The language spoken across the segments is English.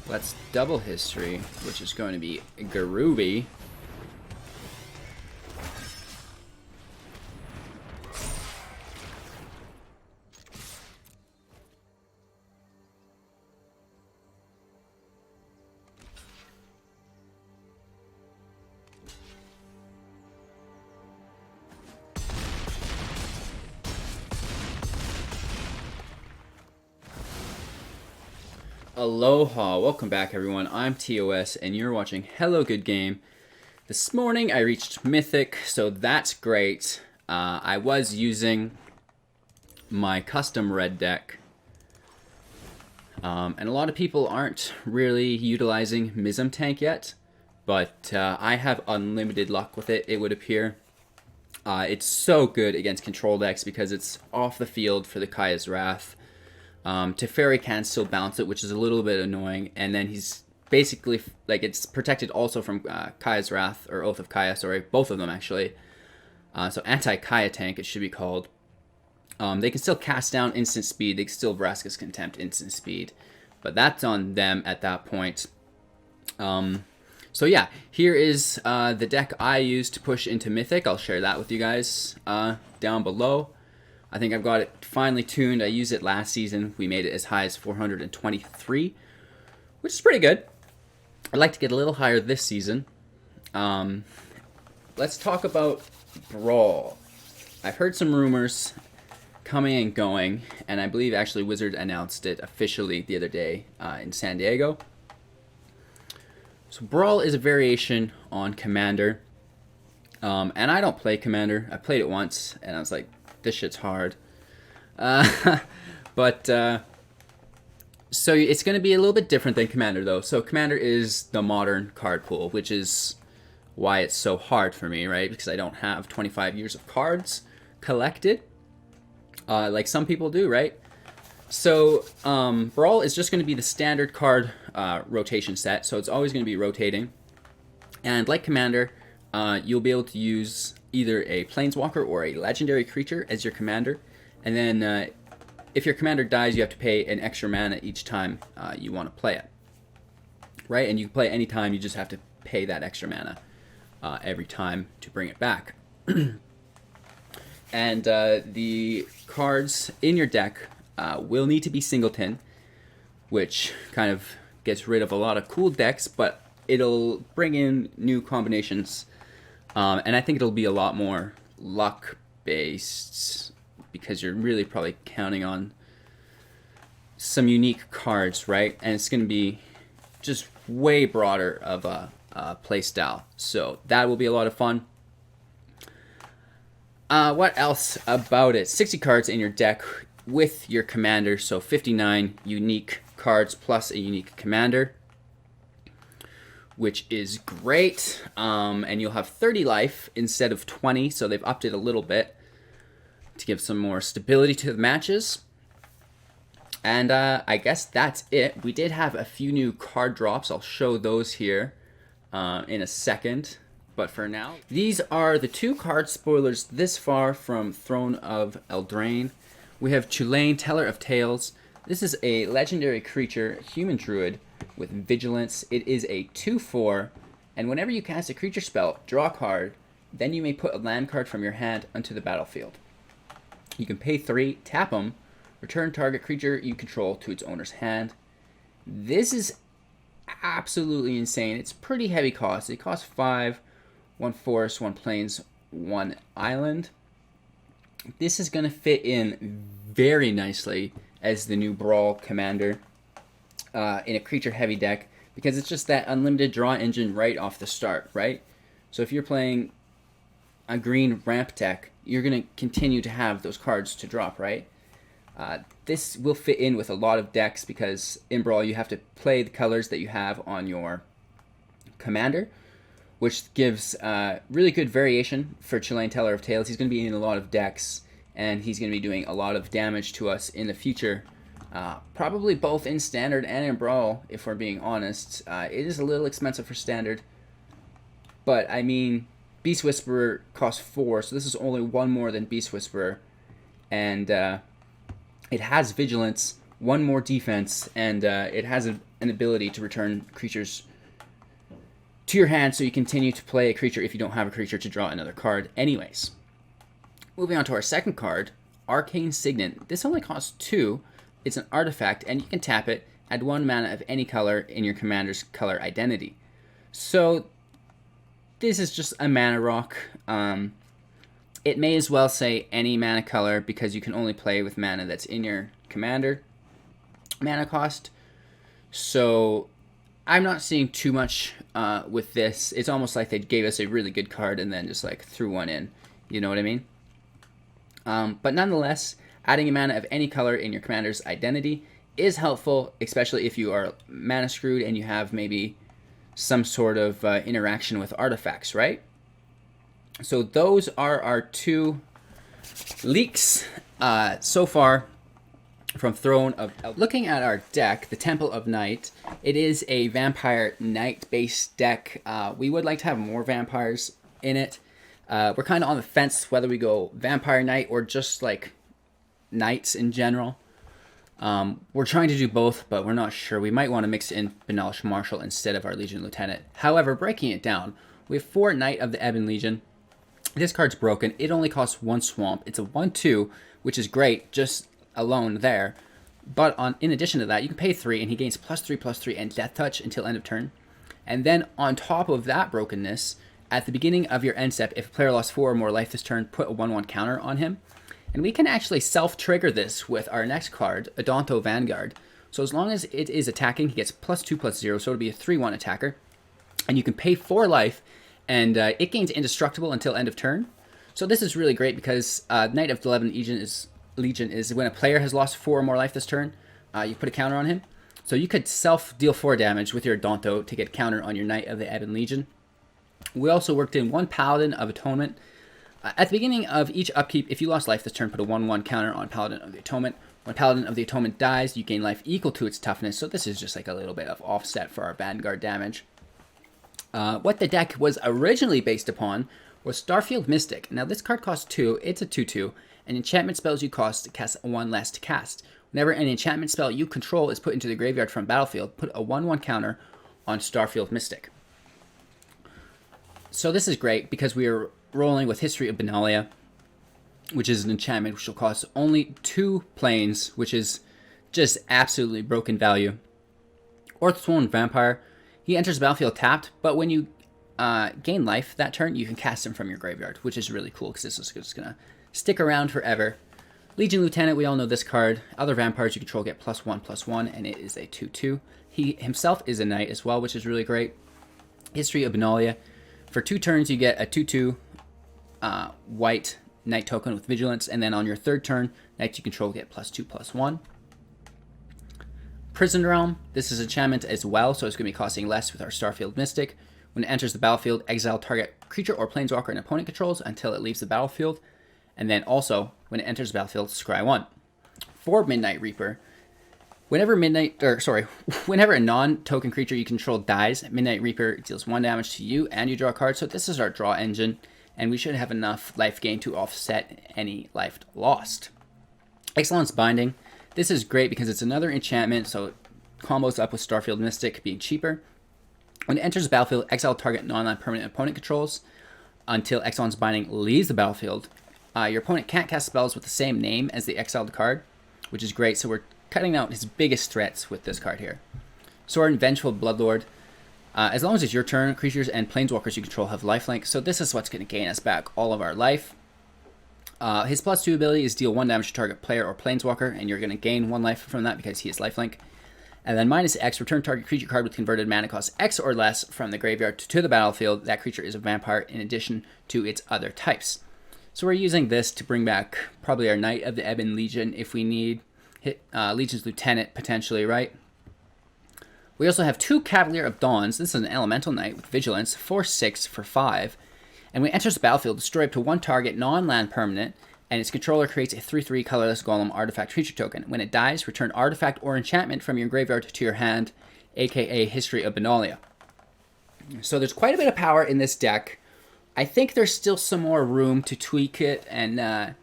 Let's double history, which is going to be Garubi. Aloha, welcome back everyone, I'm TOS and you're watching Hello Good Game. This morning I reached Mythic, so that's great. I was using my custom red deck. And a lot of people aren't really utilizing Mism Tank yet, but I have unlimited luck with it, it would appear. It's so good against control decks because it's off the field for the Kaya's Wrath. Teferi can still bounce it, which is a little bit annoying, and then he's basically, like, it's protected also from Kaya's Wrath, or Oath of Kaya, sorry, both of them actually. So anti-Kaya tank, it should be called. They can still cast down instant speed, they can still Vraska's Contempt instant speed, but that's on them at that point. So yeah, here is the deck I used to push into Mythic. I'll share that with you guys down below. I think I've got it finally tuned. I used it last season. We made it as high as 423, which is pretty good. I'd like to get a little higher this season. Let's talk about Brawl. I've heard some rumors coming and going, and I believe actually Wizard announced it officially the other day in San Diego. So Brawl is a variation on Commander, and I don't play Commander. I played it once, and I was like, this shit's hard. So it's going to be a little bit different than Commander, though. So Commander is the modern card pool, which is why it's so hard for me, right? Because I don't have 25 years of cards collected, like some people do, right? So Brawl is just going to be the standard card rotation set, so it's always going to be rotating. And like Commander, you'll be able to use either a Planeswalker or a legendary creature as your commander. And then if your commander dies, you have to pay an extra mana each time you want to play it. Right? And you can play it anytime, you just have to pay that extra mana every time to bring it back. And the cards in your deck will need to be singleton, which kind of gets rid of a lot of cool decks, but it'll bring in new combinations. And I think it'll be a lot more luck-based because you're really probably counting on some unique cards, right? And it's going to be just way broader of a play style. So that will be a lot of fun. What else about it? 60 cards in your deck with your commander, so 59 unique cards plus a unique commander, which is great, and you'll have 30 life instead of 20, so they've upped it a little bit to give some more stability to the matches. And I guess that's it. We did have a few new card drops. I'll show those here in a second, but for now, these are the two card spoilers this far from Throne of Eldraine. We have Chulane, Teller of Tales. This is a legendary creature, human druid, with Vigilance. It is a 2/4, and whenever you cast a creature spell, draw a card, then you may put a land card from your hand onto the battlefield. You can pay 3, tap them, return target creature you control to its owner's hand. This is absolutely insane. It's pretty heavy cost. It costs 5, 1 forest, 1 plains, 1 island. This is going to fit in very nicely as the new Brawl commander in a creature-heavy deck, because it's just that unlimited draw engine right off the start, right? So if you're playing a green ramp deck, you're going to continue to have those cards to drop, right? This will fit in with a lot of decks because in Brawl you have to play the colors that you have on your commander, which gives really good variation for Chulane Teller of Tales. He's going to be in a lot of decks, and he's going to be doing a lot of damage to us in the future. Probably both in Standard and in Brawl, if we're being honest. It is a little expensive for Standard, but I mean, Beast Whisperer costs 4, so this is only 1 more than Beast Whisperer, and it has Vigilance, 1 more defense, and it has an ability to return creatures to your hand, so you continue to play a creature if you don't have a creature to draw another card anyways. Moving on to our second card, Arcane Signet. This only costs 2. It's an artifact, and you can tap it, add 1 mana of any color in your commander's color identity. So this is just a mana rock. It may as well say any mana color, because you can only play with mana that's in your commander mana cost. So I'm not seeing too much with this. It's almost like they gave us a really good card and then just like threw one in. You know what I mean? But nonetheless, adding a mana of any color in your commander's identity is helpful, especially if you are mana screwed and you have maybe some sort of interaction with artifacts, right? So those are our 2 leaks so far from Throne of... Looking at our deck, the Temple of Night, it is a Vampire Knight-based deck. We would like to have more vampires in it. We're kind of on the fence whether we go Vampire Knight or just like Knights in general. We're trying to do both, but we're not sure. We might want to mix in Benalish Marshal instead of our Legion Lieutenant. However, breaking it down, we have 4 Knight of the Ebon Legion. This card's broken. It only costs 1 swamp. It's a 1/2, which is great, just alone there. But in addition to that, you can pay 3, and he gains +3/+3 and Death Touch until end of turn. And then on top of that brokenness, at the beginning of your end step, if a player lost 4 or more life this turn, put a 1/1 counter on him. And we can actually self-trigger this with our next card, Adonto Vanguard. So as long as it is attacking, he gets +2/+0, so it'll be a 3/1 attacker. And you can pay 4 life, and it gains indestructible until end of turn. So this is really great because Knight of the Ebon Legion is when a player has lost 4 or more life this turn, you put a counter on him. So you could self-deal 4 damage with your Adonto to get counter on your Knight of the Ebon Legion. We also worked in 1 Paladin of Atonement. At the beginning of each upkeep, if you lost life this turn, put a 1/1 counter on Paladin of the Atonement. When Paladin of the Atonement dies, you gain life equal to its toughness, so this is just like a little bit of offset for our Vanguard damage. What the deck was originally based upon was Starfielf Mystic. Now this card costs 2, it's a 2/2, and enchantment spells you cast 1 less to cast. Whenever an enchantment spell you control is put into the graveyard from battlefield, put a 1/1 counter on Starfielf Mystic. So this is great because we are rolling with History of Benalia, which is an enchantment which will cost only 2 planes, which is just absolutely broken value. Orzhov Vampire, he enters the battlefield tapped, but when you gain life that turn, you can cast him from your graveyard, which is really cool because this is just going to stick around forever. Legion Lieutenant, we all know this card. Other vampires you control get +1/+1, and it is a 2/2. He himself is a knight as well, which is really great. History of Benalia. For 2 turns, you get a 2/2 white knight token with vigilance, and then on your 3rd turn, knights you control get +2/+1. Prison Realm, this is enchantment as well, so it's going to be costing less with our Starfield Mystic. When it enters the battlefield, exile target creature or planeswalker an opponent controls until it leaves the battlefield. And then also, when it enters the battlefield, scry 1. For Midnight Reaper, whenever a non-token creature you control dies, Midnight Reaper deals 1 damage to you and you draw a card. So this is our draw engine, and we should have enough life gain to offset any life lost. Excellence Binding. This is great because it's another enchantment, so it combos up with Starfield Mystic being cheaper. When it enters the battlefield, exile target non-land permanent opponent controls until Excellence Binding leaves the battlefield. Your opponent can't cast spells with the same name as the exiled card, which is great, so we're cutting out his biggest threats with this card here. Sorin Vengeful Bloodlord. As long as it's your turn, creatures and planeswalkers you control have lifelink, so this is what's going to gain us back all of our life. His +2 ability is deal 1 damage to target player or planeswalker, and you're going to gain 1 life from that because he is lifelink. And then -X, return target creature card with converted mana cost X or less from the graveyard to the battlefield. That creature is a vampire in addition to its other types. So we're using this to bring back probably our Knight of the Ebon Legion if we need. Legion's Lieutenant potentially, right? We also have 2 Cavalier of Dawns. This is an Elemental Knight with Vigilance, 4/6 for 5. And when it enters the battlefield, destroy up to 1 target non-land permanent, and its controller creates a 3/3 colorless golem artifact creature token. When it dies, return artifact or enchantment from your graveyard to your hand, aka History of Benalia. So there's quite a bit of power in this deck. I think there's still some more room to tweak it and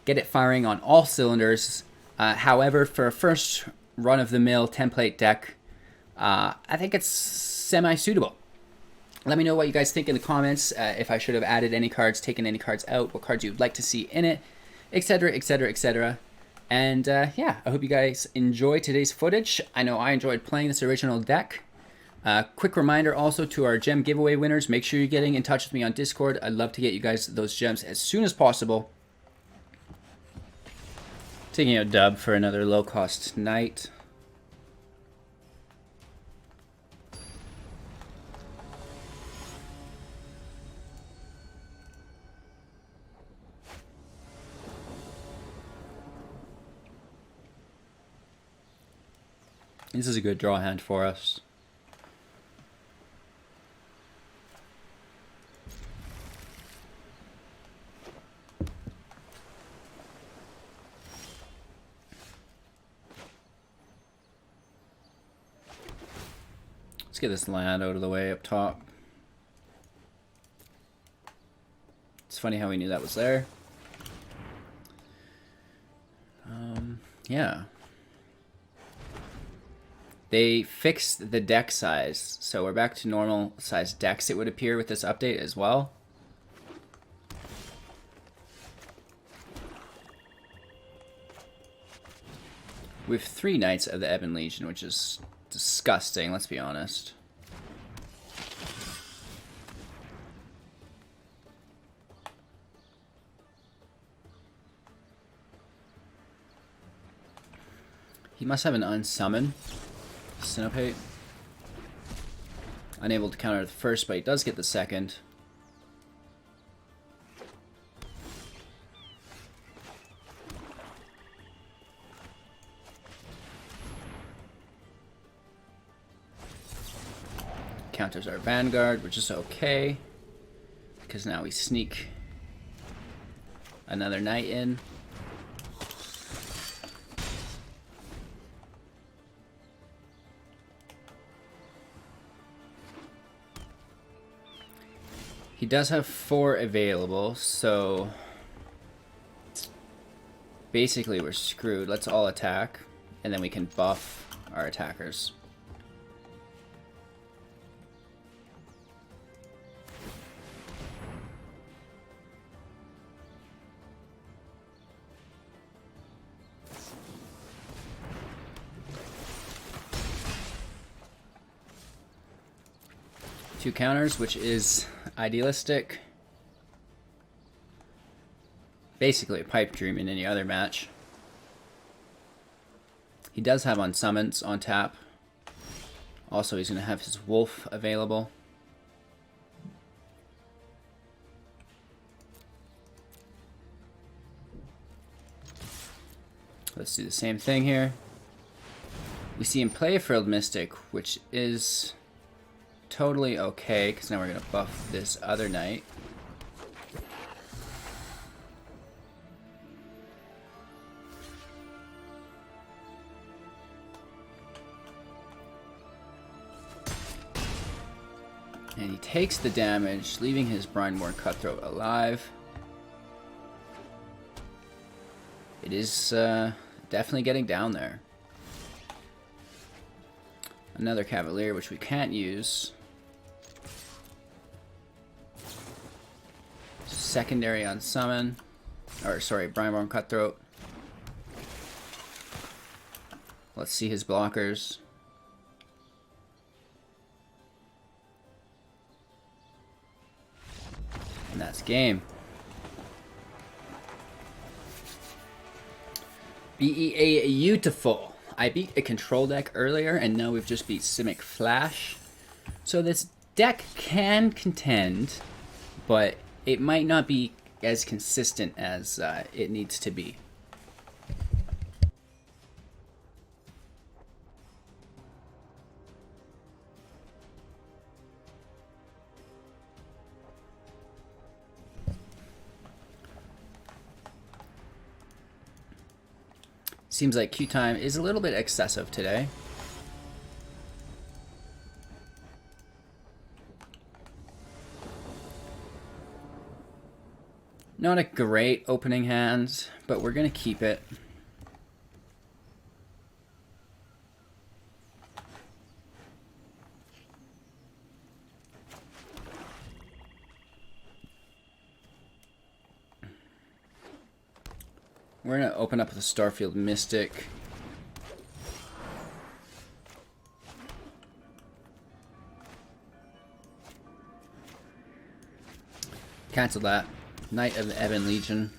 get it firing on all cylinders. However, for a first run-of-the-mill template deck, I think it's semi-suitable. Let me know what you guys think in the comments, if I should have added any cards, taken any cards out, what cards you'd like to see in it, etc, etc, etc. And yeah, I hope you guys enjoy today's footage. I know I enjoyed playing this original deck. Quick reminder also to our gem giveaway winners, make sure you're getting in touch with me on Discord. I'd love to get you guys those gems as soon as possible. Taking a dub for another low-cost night. This is a good draw hand for us. Let's get this land out of the way up top. It's funny how we knew that was there. Yeah. They fixed the deck size, so we're back to normal size decks, it would appear, with this update as well. We have 3 Knights of the Ebon Legion, which is disgusting, let's be honest. He must have an unsummon. Sinopate. Unable to counter the first, but he does get the second. Counters our Vanguard, which is okay, because now we sneak another knight in. He does have 4 available, so basically we're screwed. Let's all attack, and then we can buff our attackers. Two counters, which is idealistic. Basically a pipe dream in any other match. He does have unsummons on tap. Also, he's going to have his wolf available. Let's do the same thing here. We see him play a Starfielf Mystic, which is totally okay, because now we're going to buff this other knight. And he takes the damage, leaving his Brineborn Cutthroat alive. It is definitely getting down there. Another Cavalier, which we can't use. Secondary on summon. Or, sorry, Brineborn Cutthroat. Let's see his blockers. And that's game. Beautiful. I beat a control deck earlier, and now we've just beat Simic Flash. So this deck can contend, but it might not be as consistent as it needs to be. Seems like queue time is a little bit excessive today. Not a great opening hand, but we're going to keep it. We're going to open up with a Starfielf Mystic. Cancel that. Knight of the Ebon Legion.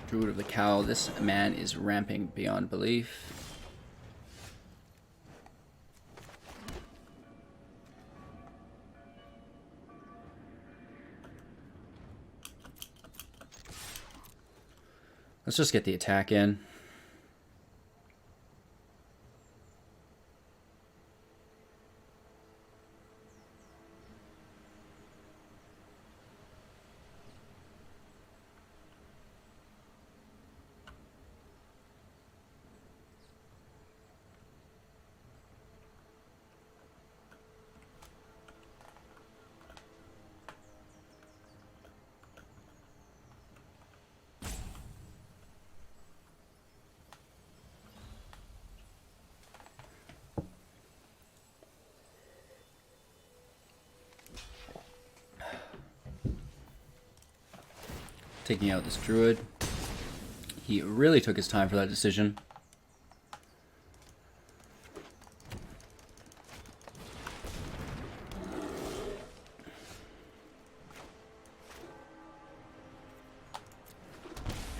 Druid of the Cowl. This man is ramping beyond belief. Let's just get the attack in. Taking out this druid. He really took his time for that decision.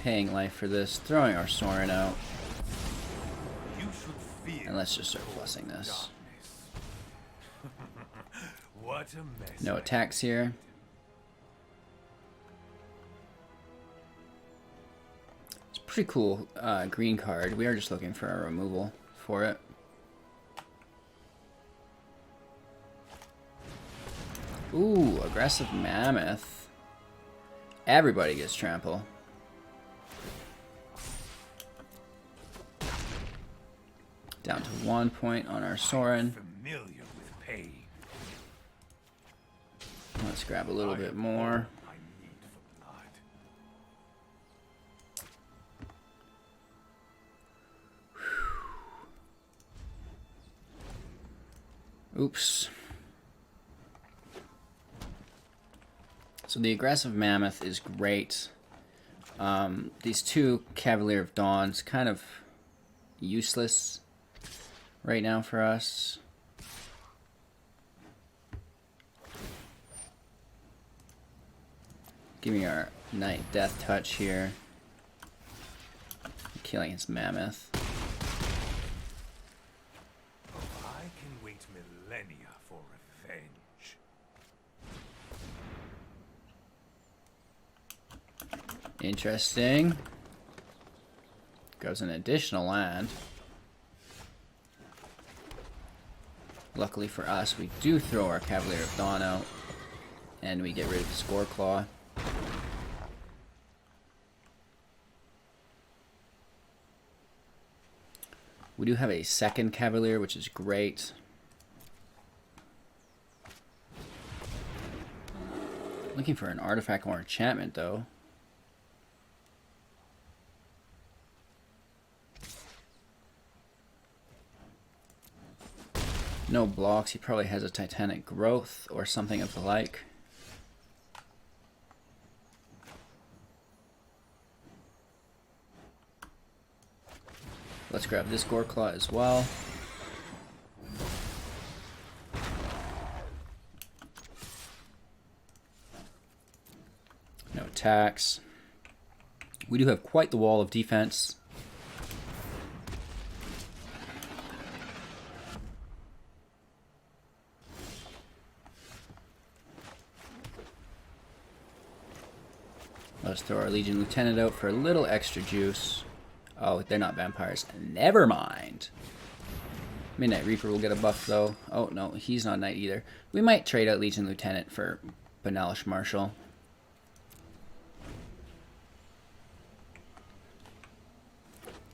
Paying life for this, throwing our Sorin out. And let's just start plussing this. What a mess. No attacks here. Pretty cool green card. We are just looking for a removal for it. Ooh, aggressive mammoth. Everybody gets trample. Down to 1 point on our Sorin. Familiar with pain. Let's grab a little bit more. Oops. So the aggressive mammoth is great. These two Cavalier of Dawn's kind of useless right now for us. Give me our Knight Death Touch here. Killing his mammoth. For revenge. Interesting. Goes an additional land. Luckily for us, we do throw our Cavalier of Dawn out, and we get rid of the Score Claw. We do have a second Cavalier, which is great. Looking for an artifact or enchantment, though. No blocks. He probably has a Titanic Growth or something of the like. Let's grab this Goreclaw as well. No attacks. We do have quite the wall of defense. Let's throw our Legion Lieutenant out for a little extra juice. Oh, they're not vampires. Never mind. Midnight Reaper will get a buff, though. Oh, no, he's not Knight either. We might trade out Legion Lieutenant for Banalish Marshal.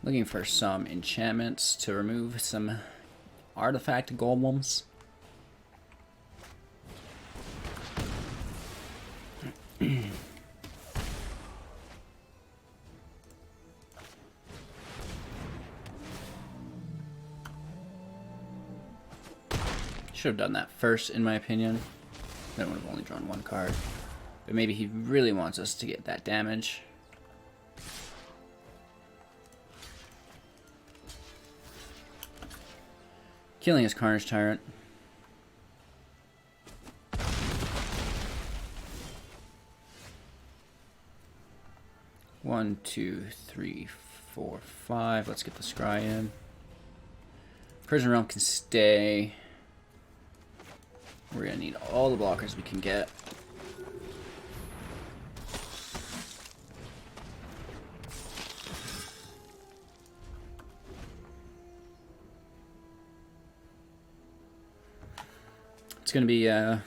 Looking for some enchantments to remove some artifact golems. Should have done that first, in my opinion. Then would have only drawn one card. But maybe he really wants us to get that damage. Killing his Carnage Tyrant. One, two, three, four, five. Let's get the Scry in. Prison Realm can stay. We're gonna need all the blockers we can get. It's gonna be a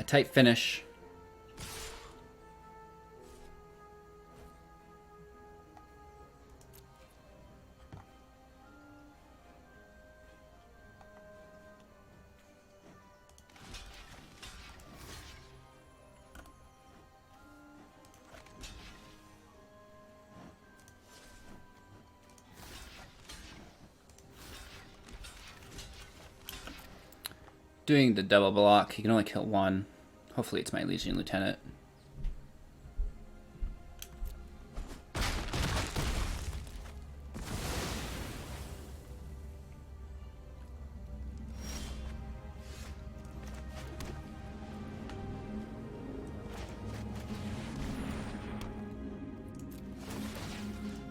tight finish. Doing the double block, he can only kill one. Hopefully it's my Legion Lieutenant.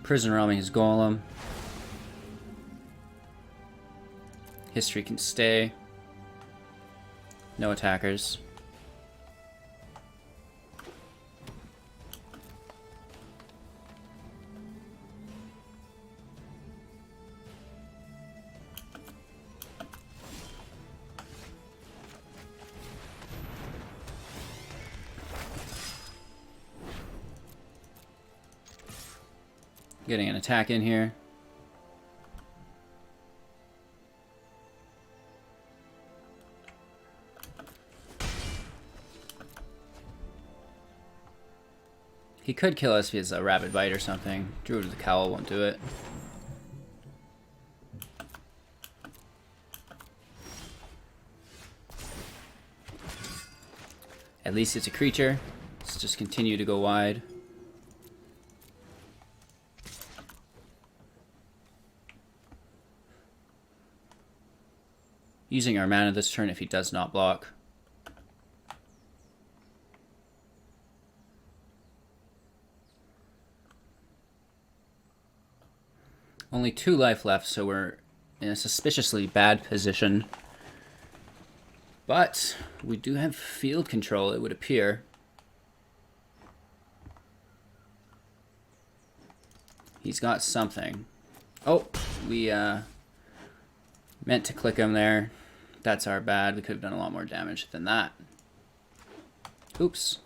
Prison Realming his Golem. History can stay. No attackers. Getting an attack in here. He could kill us if he has a Rapid Bite or something. Druid of the Cowl won't do it. At least it's a creature. Let's just continue to go wide. Using our mana this turn if he does not block. Only 2 life left, so we're in a suspiciously bad position. But we do have field control, it would appear. He's got something. Oh, we meant to click him there. That's our bad. We could have done a lot more damage than that. Oops.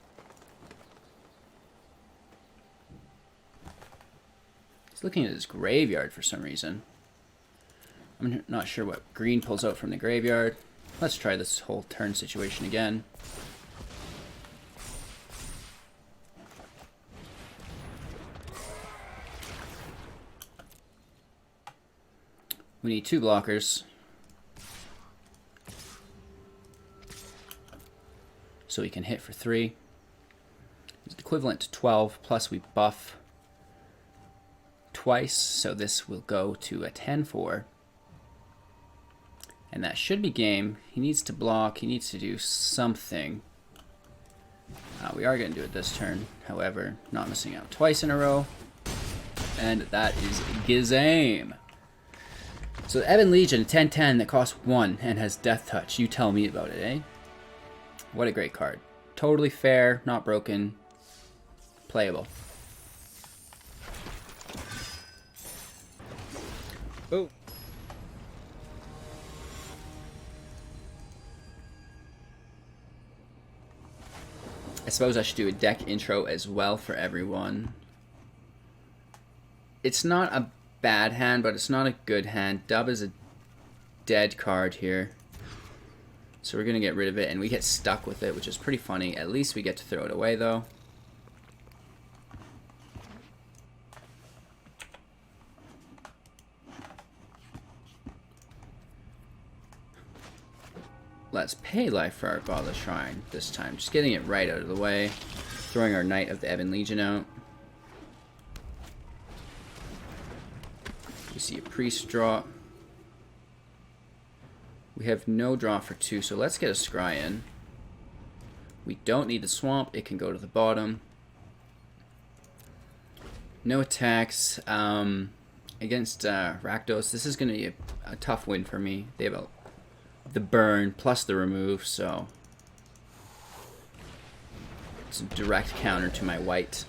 He's looking at his graveyard for some reason. I'm not sure what green pulls out from the graveyard. Let's try this whole turn situation again. We need 2 blockers. So we can hit for 3. It's equivalent to 12, plus we buff twice, so this will go to a 10-4. And that should be game. He needs to block, he needs to do something. We are going to do it this turn, however, not missing out twice in a row. And that is Gizame. So Ebon Legion, a 10/10 that costs 1 and has Death Touch. You tell me about it, eh? What a great card. Totally fair, not broken, playable. Oh. I suppose I should do a deck intro as well for everyone. It's not a bad hand, but it's not a good hand. Dub is a dead card here. So we're going to get rid of it, and we get stuck with it, which is pretty funny. At least we get to throw it away, though. Let's pay life for our Godless Shrine this time. Just getting it right out of the way. Throwing our Knight of the Ebon Legion out. We see a priest draw. We have no draw for 2, so let's get a scry in. We don't need the swamp, it can go to the bottom. No attacks. Against Rakdos, this is going to be a tough win for me. They have the burn plus the remove, so it's a direct counter to my white.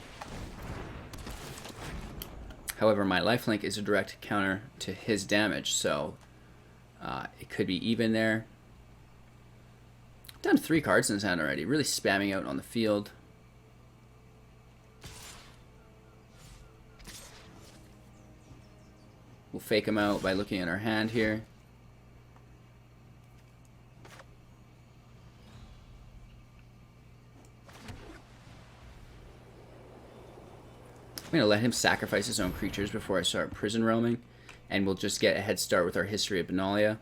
However, my lifelink is a direct counter to his damage, so it could be even there. Down 3 cards in his hand already, really spamming out on the field. We'll fake him out by looking at our hand here. I'm going to let him sacrifice his own creatures before I start prison roaming, and we'll just get a head start with our History of Benalia.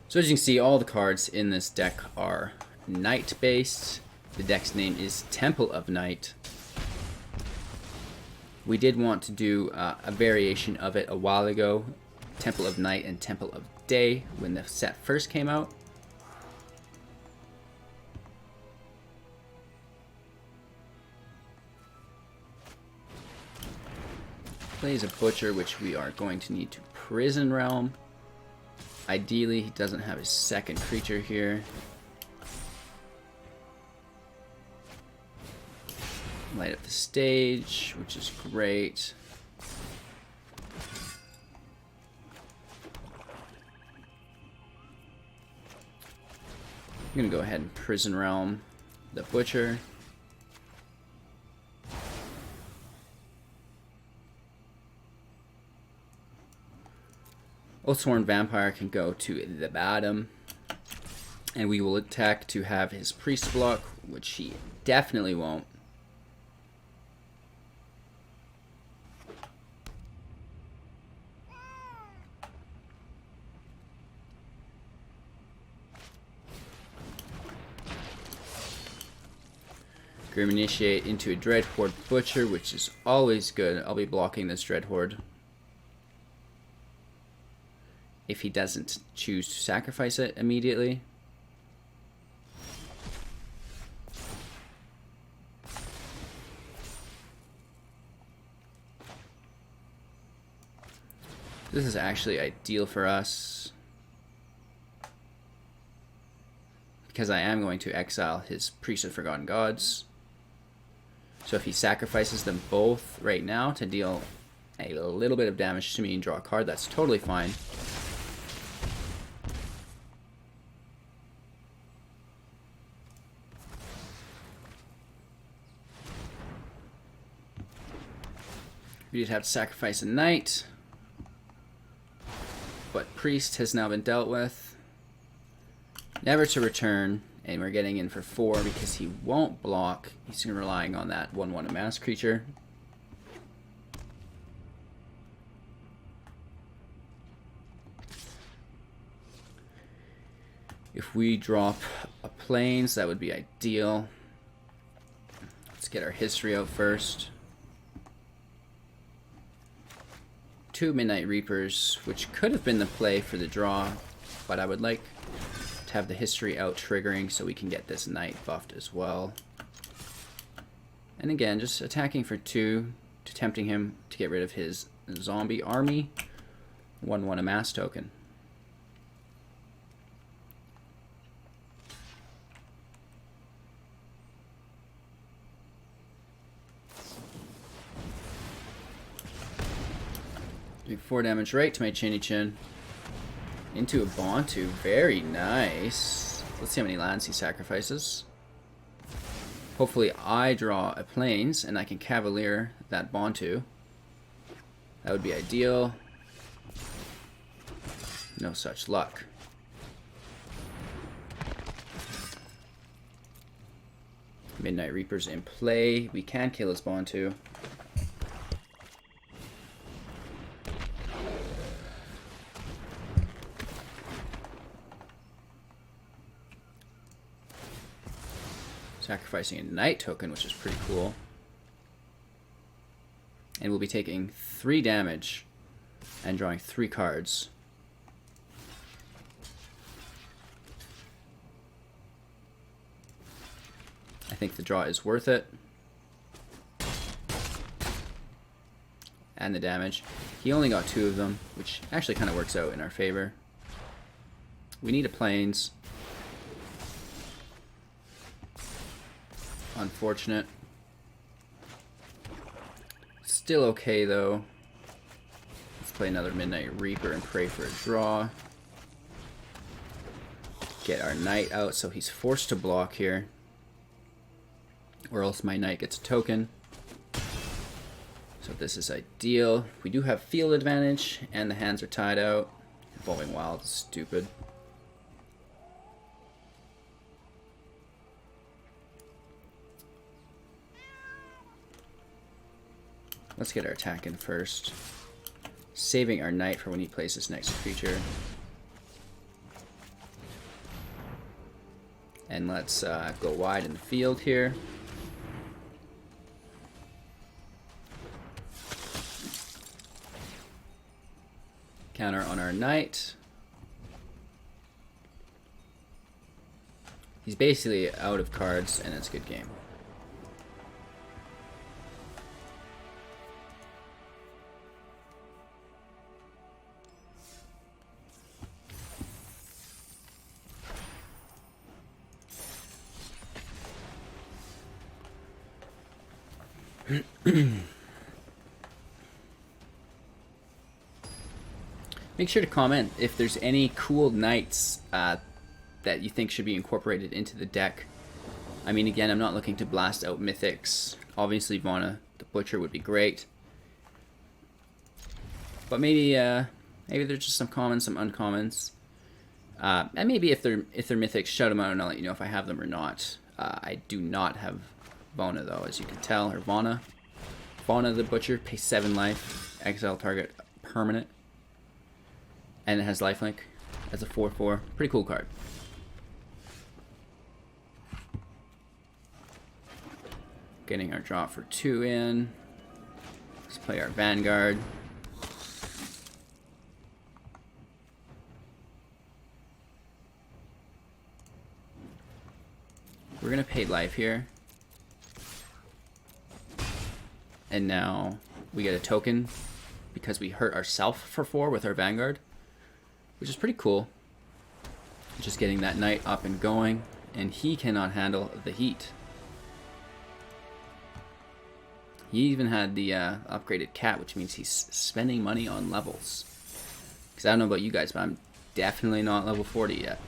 So as you can see, all the cards in this deck are Knight based. The deck's name is Temple of Night. We did want to do a variation of it a while ago, Temple of Night and Temple of Day, when the set first came out. Plays a Butcher, which we are going to need to Prison Realm. Ideally, he doesn't have his second creature here. Light up the stage, which is great. I'm going to go ahead and Prison Realm the Butcher. Oathsworn Vampire can go to the bottom, and we will attack to have his priest block, which he definitely won't. Grim Initiate into a Dreadhorde Butcher, which is always good. I'll be blocking this Dreadhorde if he doesn't choose to sacrifice it immediately. This is actually ideal for us, because I am going to exile his Priest of Forgotten Gods. So if he sacrifices them both right now to deal a little bit of damage to me and draw a card, that's totally fine. We did have to sacrifice a knight, but priest has now been dealt with. Never to return, and we're getting in for 4 because he won't block. He's relying on that 1/1 amass creature. If we drop a plains, that would be ideal. Let's get our history out first. 2 Midnight Reapers, which could have been the play for the draw, but I would like to have the history out triggering so we can get this knight buffed as well. And again, just attacking for 2, to tempting him to get rid of his zombie army. 1/1 amass token. Doing 4 damage right to my Chinny Chin. Into a Bontu. Very nice. Let's see how many lands he sacrifices. Hopefully I draw a plains and I can Cavalier that Bontu. That would be ideal. No such luck. Midnight Reaper's in play. We can kill his Bontu. Sacrificing a knight token, which is pretty cool. And we'll be taking 3 damage and drawing 3 cards. I think the draw is worth it. And the damage. He only got 2 of them, which actually kind of works out in our favor. We need a plains. Unfortunate. Still okay though. Let's play another Midnight Reaper and pray for a draw. Get our knight out so he's forced to block here. Or else my knight gets a token. So this is ideal. We do have field advantage and the hands are tied out. Evolving Wild is stupid. Let's get our attack in first. Saving our knight for when he plays his next creature. And let's go wide in the field here. Counter on our knight. He's basically out of cards and it's a good game. Make sure to comment if there's any cool knights that you think should be incorporated into the deck. I mean, again, I'm not looking to blast out mythics. Obviously, Vana the Butcher would be great. But maybe there's just some commons, some uncommons. And maybe if they're mythics, shout them out and I'll let you know if I have them or not. I do not have Vana though, as you can tell, or Vana. Vana the Butcher, pay 7 life, exile target permanent. And it has lifelink as a 4/4. Pretty cool card. Getting our draw for 2 in. Let's play our Vanguard. We're going to pay life here. And now we get a token because we hurt ourselves for 4 with our Vanguard, which is pretty cool. Just getting that knight up and going, and he cannot handle the heat. He even had the upgraded cat, which means he's spending money on levels. Because I don't know about you guys, but I'm definitely not level 40 yet.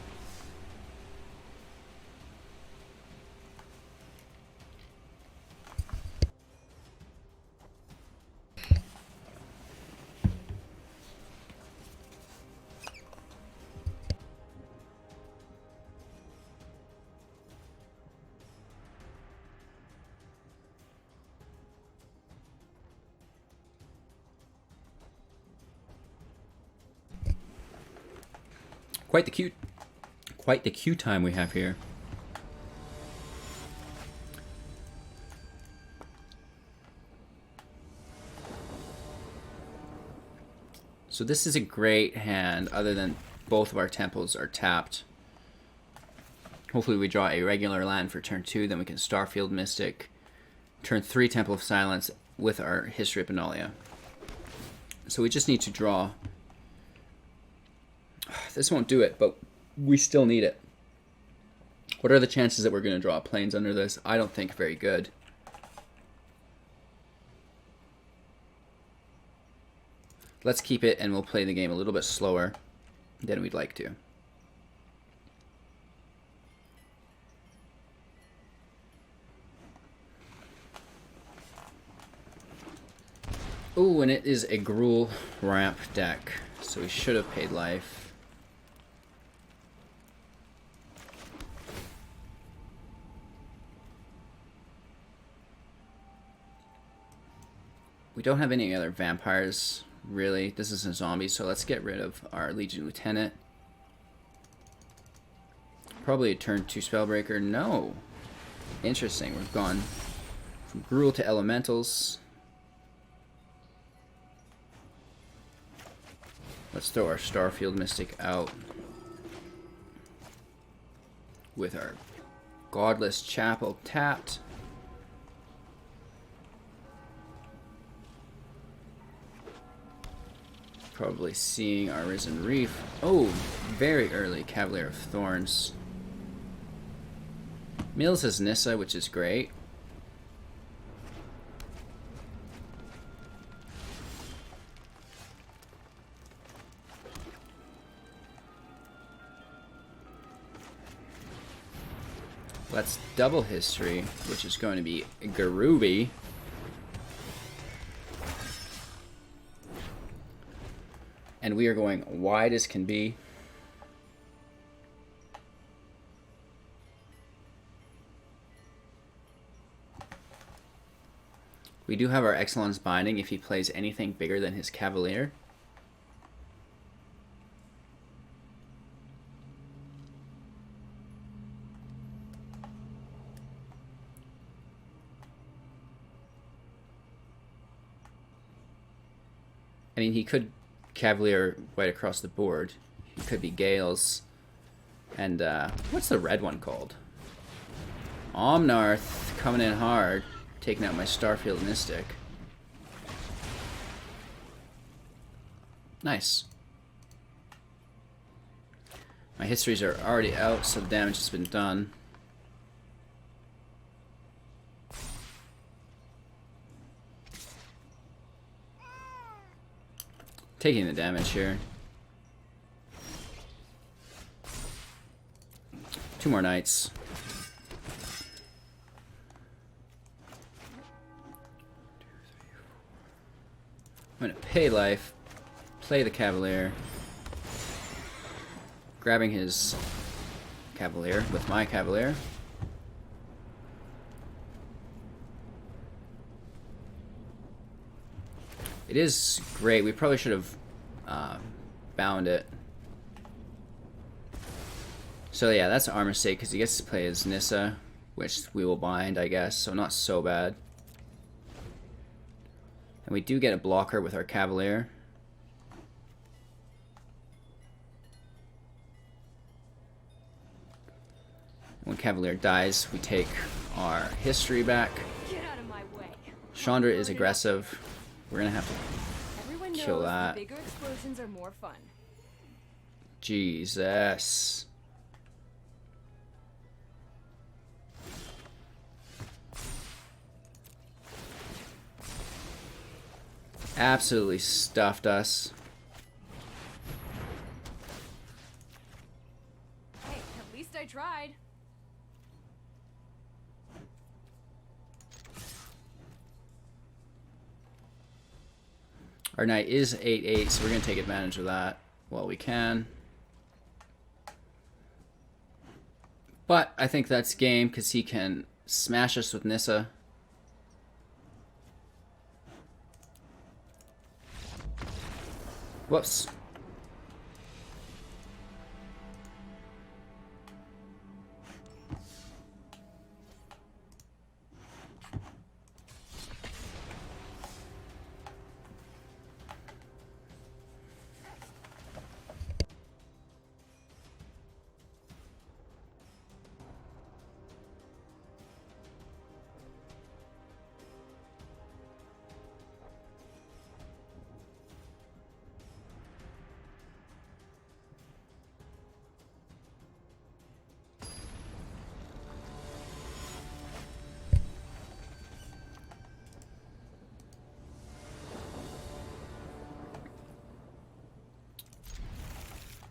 Quite the queue time we have here. So this is a great hand, other than both of our temples are tapped. Hopefully we draw a regular land for turn 2, then we can Starfield Mystic. Turn 3, Temple of Silence with our History of Benalia. So we just need to draw. This won't do it, but we still need it. What are the chances that we're going to draw plains under this? I don't think very good. Let's keep it and we'll play the game a little bit slower than we'd like to. Ooh, and it is a Gruul ramp deck, so we should have paid life. We don't have any other vampires, really. This is a zombie, so let's get rid of our Legion Lieutenant. Probably a turn 2 Spellbreaker. No. Interesting. We've gone from Gruul to Elementals. Let's throw our Starfield Mystic out with our Godless Chapel tapped. Probably seeing our Risen Reef. Oh, very early Cavalier of Thorns. Mills has Nissa, which is great. Let's double history, which is going to be Garubi. And we are going wide as can be. We do have our Excellence Binding if he plays anything bigger than his Cavalier. I mean, he could Cavalier right across the board. He could be Gales. And, what's the red one called? Omnarth coming in hard. Taking out my Starfield Mystic. Nice. My histories are already out, so the damage has been done. Taking the damage here. 2 more knights. I'm going to pay life, play the Cavalier, grabbing his Cavalier with my Cavalier. It is great. We probably should have bound it. So yeah, that's our mistake because he gets to play as Nissa, which we will bind, I guess, so not so bad. And we do get a blocker with our Cavalier. When Cavalier dies, we take our history back. Get out of my way. Chandra is aggressive. We're gonna have to Everyone kill knows that. the bigger explosions are more fun. Jesus. Absolutely stuffed us. Hey, at least I tried. Our knight is 8/8, so we're going to take advantage of that while we can. But I think that's game because he can smash us with Nissa. Whoops.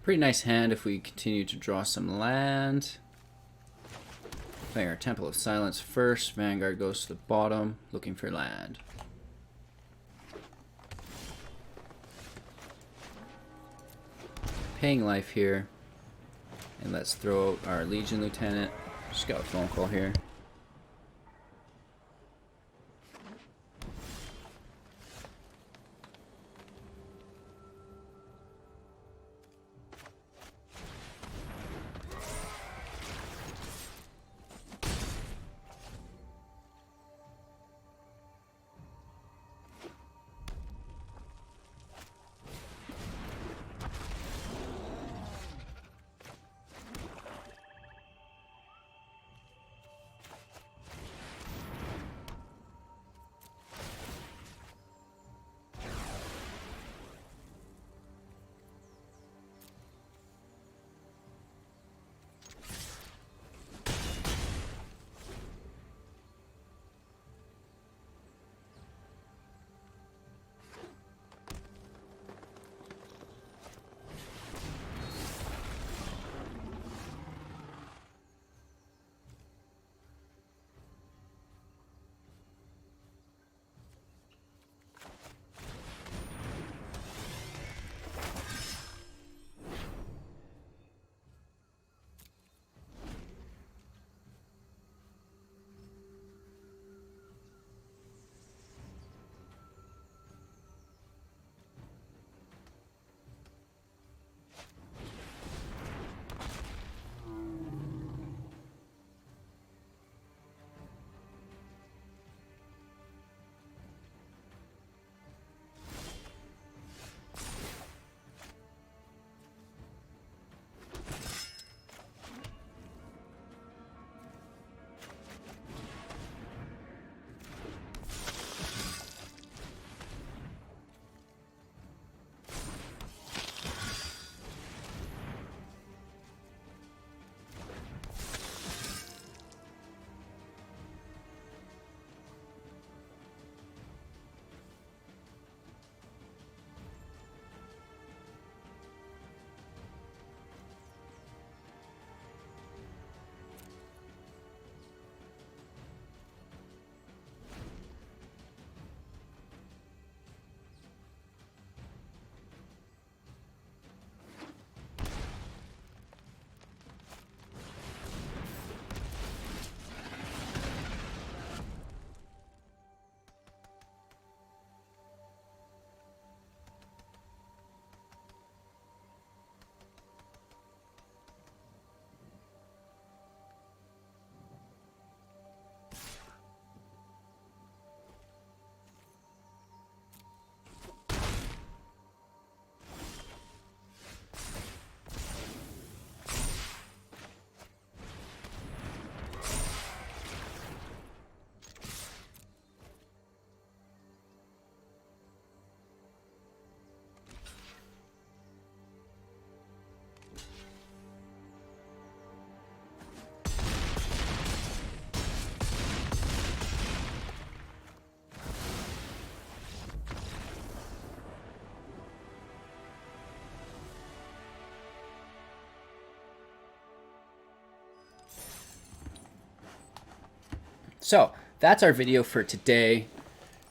Pretty nice hand if we continue to draw some land. Playing our Temple of Silence first. Vanguard goes to the bottom, looking for land. Paying life here. And let's throw out our Legion Lieutenant. Just got a phone call here. So that's our video for today.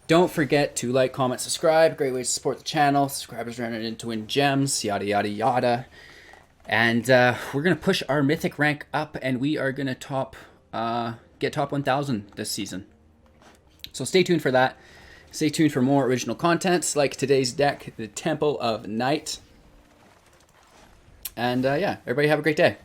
Don't forget to like, comment, subscribe. Great way to support the channel. Subscribers are entered in to win gems, yada, yada, yada. And we're going to push our mythic rank up, and we are going to get top 1,000 this season. So stay tuned for that. Stay tuned for more original contents like today's deck, the Temple of Night. And yeah, everybody have a great day.